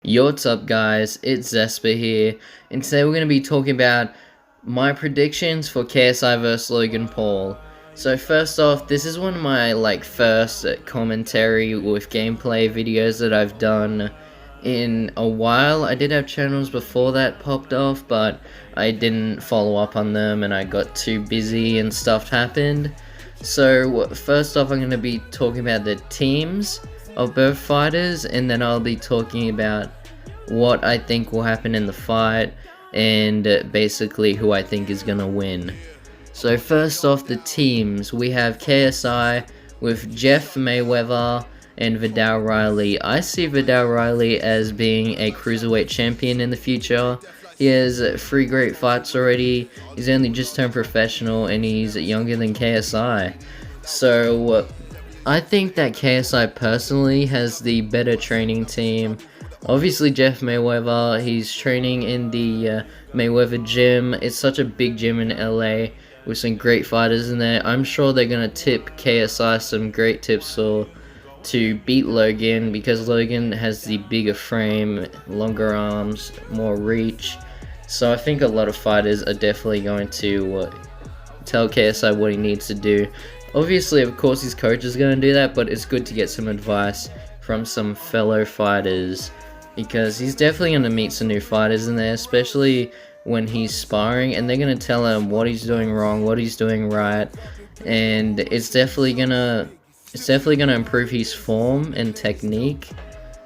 Yo, what's up, guys? It's Zesper here, and today we're going to be talking about my predictions for KSI vs Logan Paul. So first off, this is one of my first commentary with gameplay videos that I've done in a while. I did have channels before that popped off, but I didn't follow up on them and I got too busy and stuff happened. So first off, I'm going to be talking about the teams of both fighters, and then I'll be talking about what I think will happen in the fight and basically who I think is gonna win. So first off, the teams, we have KSI with Jeff Mayweather and Vidal Riley. I see Vidal Riley as being a cruiserweight champion in the future. He has 3 great fights already. He's only just turned professional and he's younger than KSI. So I think that KSI personally has the better training team. Obviously Jeff Mayweather, he's training in the Mayweather gym. It's such a big gym in LA with some great fighters in there. I'm sure they're going to tip KSI some great tips to beat Logan, because Logan has the bigger frame, longer arms, more reach. So I think a lot of fighters are definitely going to tell KSI what he needs to do. Obviously, of course, his coach is going to do that, but it's good to get some advice from some fellow fighters, because he's definitely going to meet some new fighters in there, especially when he's sparring, and they're going to tell him what he's doing wrong, what he's doing right, and it's definitely going to improve his form and technique.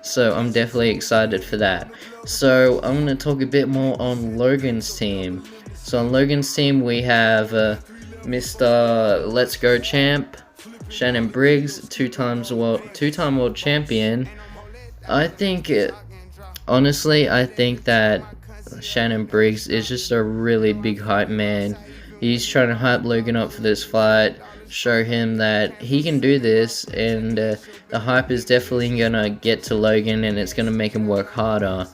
So I'm definitely excited for that. So I'm going to talk a bit more on Logan's team. So on Logan's team, we have Mr. Let's Go champ, Shannon Briggs, two-time world champion. Honestly, I think that Shannon Briggs is just a really big hype man. He's trying to hype Logan up for this fight, show him that he can do this, and the hype is definitely gonna get to Logan and it's gonna make him work harder.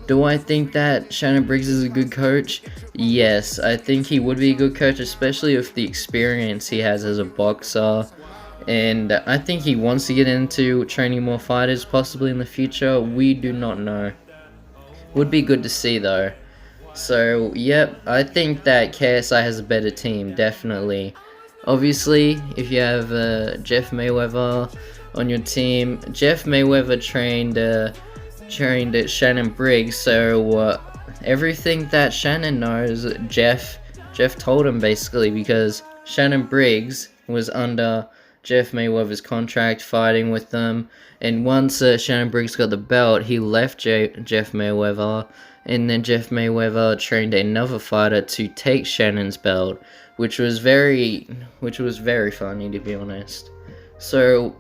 Do I think that Shannon Briggs is a good coach? Yes, I think he would be a good coach, especially with the experience he has as a boxer. And I think he wants to get into training more fighters possibly in the future. We do not know. Would be good to see though. So yep, I think that KSI has a better team, definitely. Obviously, if you have Jeff Mayweather on your team, Jeff Mayweather trained Shannon Briggs, so everything that Shannon knows, Jeff told him basically, because Shannon Briggs was under Jeff Mayweather's contract fighting with them, and once Shannon Briggs got the belt, he left Jeff Mayweather, and then Jeff Mayweather trained another fighter to take Shannon's belt, which was very funny, to be honest. So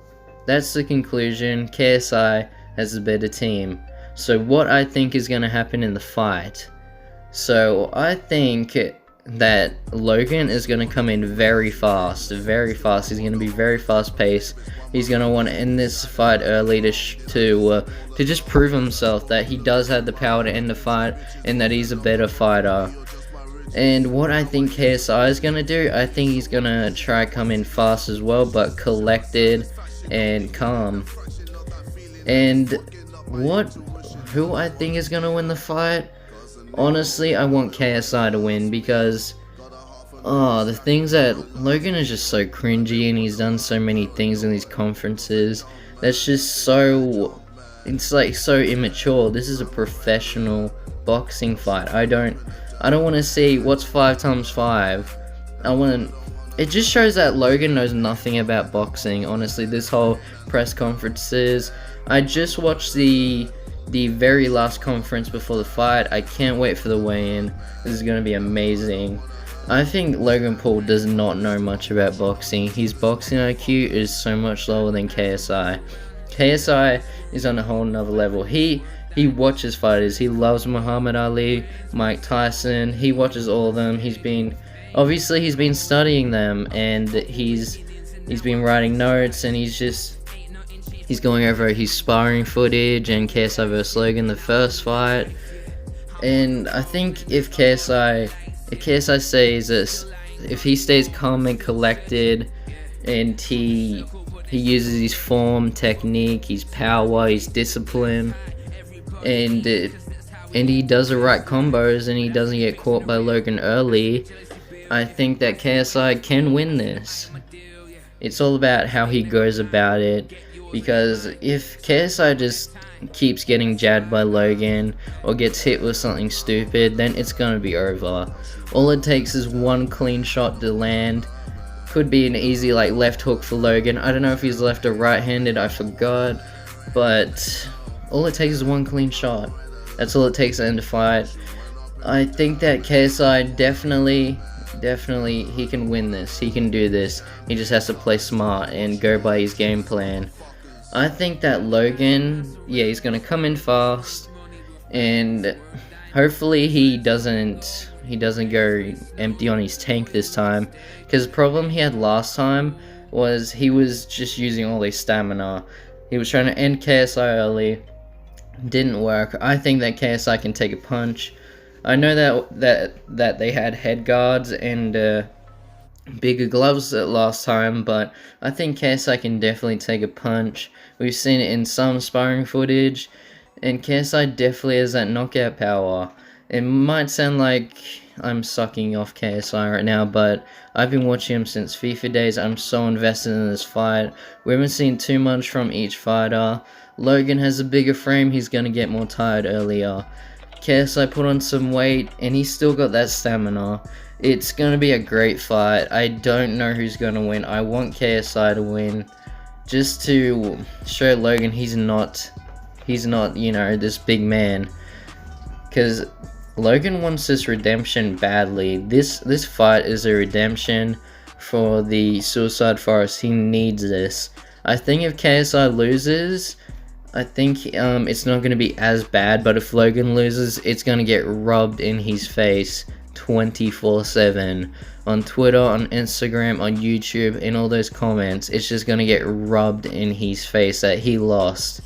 that's the conclusion. KSI has a better team. So what I think is going to happen in the fight. So I think that Logan is going to come in very fast. He's going to be very fast paced. He's going to want to end this fight early to just prove himself that he does have the power to end the fight and that he's a better fighter. And what I think KSI is going to do, I think he's going to try come in fast as well, but collected and calm. And who I think is going to win the fight? Honestly, I want KSI to win, because the things that Logan is just so cringy, and he's done so many things in these conferences that's just so, it's like so immature. This is a professional boxing fight. I don't want to see what's 5 times 5. It just shows that Logan knows nothing about boxing. Honestly, this whole press conferences, I just watched the very last conference before the fight. I can't wait for the weigh-in. This is going to be amazing. I think Logan Paul does not know much about boxing. His boxing IQ is so much lower than KSI. KSI is on a whole nother level. He watches fighters. He loves Muhammad Ali, Mike Tyson. He watches all of them. He's been studying them, and he's been writing notes, and he's going over his sparring footage and KSI vs Logan, the first fight. And I think if KSI says this, if he stays calm and collected, and he uses his form, technique, his power, his discipline, and and he does the right combos and he doesn't get caught by Logan early, I think that KSI can win this. It's all about how he goes about it, because if KSI just keeps getting jabbed by Logan or gets hit with something stupid, then it's gonna be over. All it takes is one clean shot to land. Could be an easy like left hook for Logan. I don't know if he's left or right-handed, I forgot, but all it takes is one clean shot. That's all it takes to end a fight. I think that KSI definitely he can win this. He can do this. He just has to play smart and go by his game plan. I think that Logan, yeah, he's gonna come in fast, and hopefully he doesn't go empty on his tank this time, because the problem he had last time was he was just using all his stamina. He was trying to end KSI early, didn't work. I think that KSI can take a punch. I know that they had head guards and bigger gloves last time, but I think KSI can definitely take a punch. We've seen it in some sparring footage, and KSI definitely has that knockout power. It might sound like I'm sucking off KSI right now, but I've been watching him since FIFA days. I'm so invested in this fight. We haven't seen too much from each fighter. Logan has a bigger frame, he's gonna get more tired earlier. KSI put on some weight, and he's still got that stamina. It's gonna be a great fight. I don't know who's gonna win. I want KSI to win, just to show Logan he's not, you know, this big man. Because Logan wants this redemption badly. This fight is a redemption for the Suicide Forest. He needs this. I think if KSI loses, I think it's not going to be as bad, but if Logan loses, it's going to get rubbed in his face 24/7 on Twitter, on Instagram, on YouTube, in all those comments. It's just going to get rubbed in his face that he lost,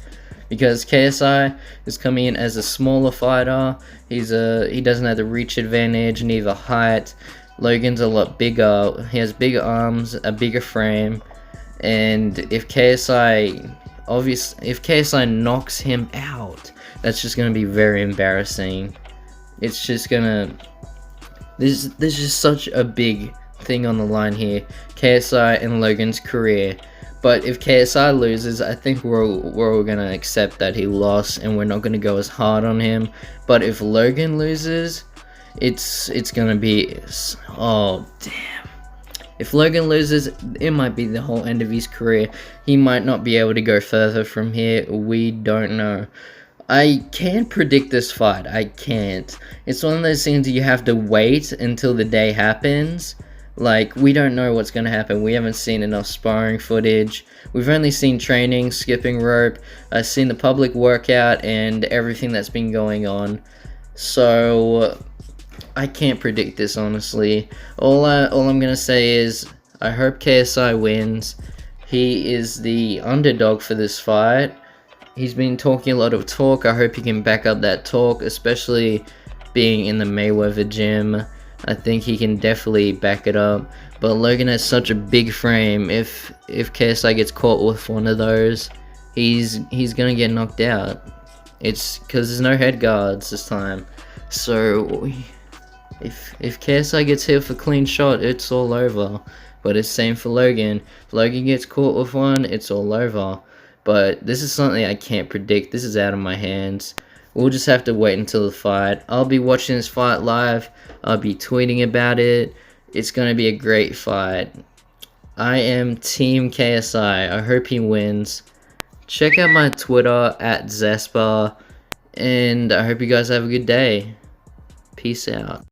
because KSI is coming in as a smaller fighter. He doesn't have the reach advantage, neither height. Logan's a lot bigger. He has bigger arms, a bigger frame, and if KSI knocks him out, that's just gonna be very embarrassing. It's just gonna, there's just such a big thing on the line here, KSI and Logan's career. But if KSI loses, I think we're all gonna accept that he lost, and we're not gonna go as hard on him. But if Logan loses, it's gonna be, oh damn. If Logan loses, it might be the whole end of his career. He might not be able to go further from here. We don't know. I can't predict this fight. I can't. It's one of those things you have to wait until the day happens. Like, we don't know what's going to happen. We haven't seen enough sparring footage. We've only seen training, skipping rope. I've seen the public workout and everything that's been going on. So I can't predict this, honestly. All I'm gonna say is I hope KSI wins. He is the underdog for this fight. He's been talking a lot of talk. I hope he can back up that talk, especially being in the Mayweather gym. I think he can definitely back it up. But Logan has such a big frame. If KSI gets caught with one of those, he's gonna get knocked out. It's because there's no head guards this time. So if KSI gets hit with a clean shot, it's all over. But it's same for Logan. If Logan gets caught with one, it's all over. But this is something I can't predict. This is out of my hands. We'll just have to wait until the fight. I'll be watching this fight live. I'll be tweeting about it. It's going to be a great fight. I am Team KSI. I hope he wins. Check out my Twitter at Zespa. And I hope you guys have a good day. Peace out.